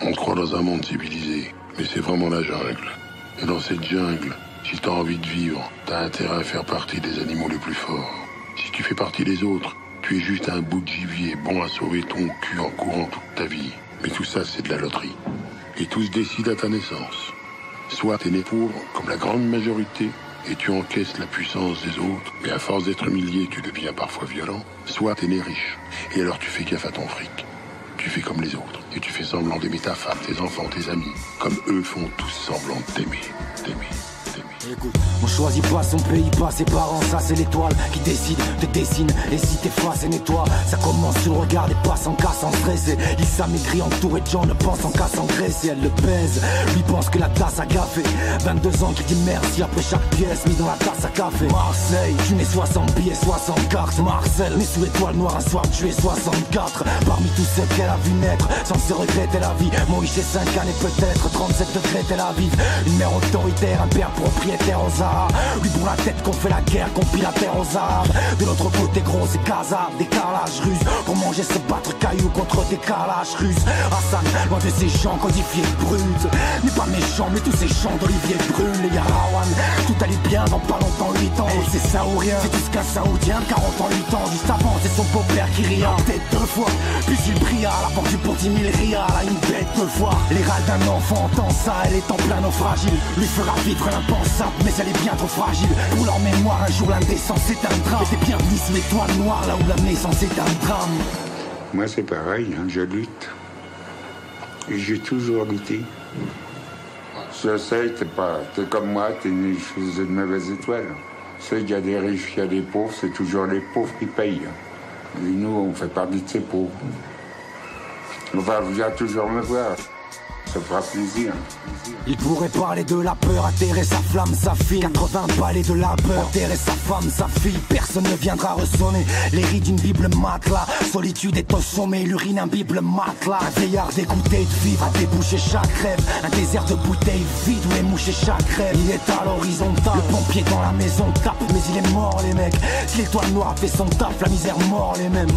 On te croit dans un monde civilisé, mais c'est vraiment la jungle. Et dans cette jungle, si t'as envie de vivre, t'as intérêt à faire partie des animaux les plus forts. Si tu fais partie des autres, tu es juste un bout de gibier bon à sauver ton cul en courant toute ta vie. Mais tout ça, c'est de la loterie. Et tout se décide à ta naissance. Soit t'es né pauvre, comme la grande majorité, et tu encaisses la puissance des autres, mais à force d'être humilié, tu deviens parfois violent. Soit t'es né riche, et alors tu fais gaffe à ton fric. Tu fais comme les autres, et tu fais semblant d'aimer ta femme, tes enfants, tes amis, comme eux font tous semblant de t'aimer. Écoute, on choisit pas son pays, pas ses parents, ça c'est l'étoile qui décide, te dessine, et si t'effaces et nettoie, ça commence sur le regard des passants qu'à sans stresser. Il s'amaigrit entouré de gens ne pensant qu'à s'engraisser, elle le baise, lui pense que la tasse à café, 22 ans qui dit merci après chaque pièce mis dans la tasse à café. Marseille, tu n'es 60 billets, 60 cartes, Marcel, né sous l'étoile noire un soir tu es 64, parmi tous ceux qu'elle a vu naître, sans se regretter la vie, Moïse 5 ans et peut-être 37 degrés Tel Aviv, une mère autoritaire, un père propriétaire aux Arabes. Lui pour la tête qu'on fait la guerre, qu'on pille la terre aux Arabes. De l'autre côté gros c'est Gaza, décalage russe. Pour manger se battre cailloux contre des calages russes. Hassan, loin de ces gens codifiés bruts. N'est pas méchant mais tous ces champs d'olivier brûlent. Et y'a Rawan, tout allait bien dans pas longtemps 8 ans. Et c'est ça ou rien, c'est tout ce qu'un Saoudien 40 ans 8 ans, juste avant c'est son beau-père qui ria. Peut-être 2 fois, puis il pria à la banque pour 10 000 rials. À une bête 2 fois, les râles d'un enfant entend ça. Elle est en plein naufrage, lui fera vivre l'impensable, mais elle est bien trop fragile. Pour leur mémoire, un jour l'indécence c'est un drame. Et t'es bienvenu sous l'étoile noire, là où la naissance est un drame. Moi c'est pareil, hein, je lutte. Et j'ai toujours lutté. Je sais, t'es comme moi, t'es né sous une mauvaise étoile. Tu sais, il y a des riches, il y a des pauvres, c'est toujours les pauvres qui payent. Et nous, on fait partie de ces pauvres. On va toujours me voir. Ça fera plaisir. Il pourrait parler de la peur, atterrer sa flamme, sa fille. 80 balais de la peur, enterrer sa femme, sa fille. Personne ne viendra ressonner les rides d'une Bible matelas. Solitude est au sommet, l'urine un Bible matelas. Un vieillard dégoûté de vivre, à déboucher chaque rêve. Un désert de bouteilles vides où est mouché chaque rêve. Il est à l'horizontale, le pompier dans la maison tape. Mais il est mort les mecs, si l'étoile noire a fait son taf, la misère mort les mêmes.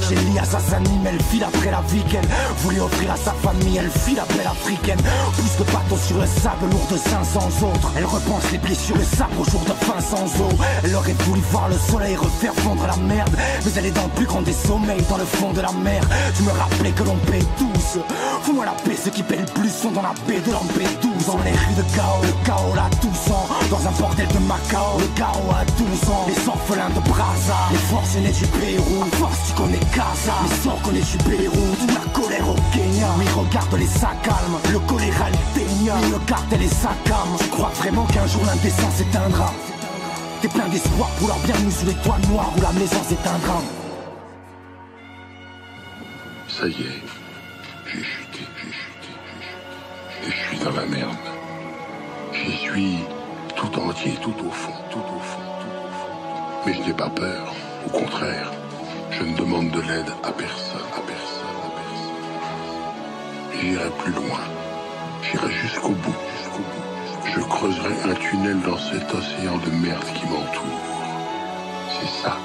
J'ai lié à sa sanime, elle file après la vie qu'elle voulait offrir à sa famille. Elle file après africaine, plus de bateau sur le sable lourd de 500 autres. Elle repense les blessures, le sabre au jour de fin sans eau. Elle aurait voulu voir le soleil refaire fondre la merde, mais elle est dans le plus grand des sommeils, dans le fond de la mer. Tu me rappelais que l'on paie tous. Fous-moi la paix, ceux qui paient le plus sont dans la baie de Lampedusa. Dans les rues de chaos, le chaos là tous ans. Dans un bordel de Macao, le chaos à 12 ans. Les orphelins de Brazza, les forces nées du Pérou. Force tu connais Gaza, les sorts connaissent du Pérou. Toute la colère au Kenya, oui regarde les sacs calmes. Le choléra l'éteignant, le cartel et sa cam. Tu crois vraiment qu'un jour l'indécence s'éteindra? T'es plein d'espoir pour leur bienvenue sous l'étoile noire où la maison s'éteindra. Ça y est, j'ai chuté. Et je suis dans la merde. J'y suis tout entier, tout au fond. Mais je n'ai pas peur. Au contraire, je ne demande de l'aide à personne. J'irai plus loin. J'irai jusqu'au bout. Je creuserai un tunnel dans cet océan de merde qui m'entoure. C'est ça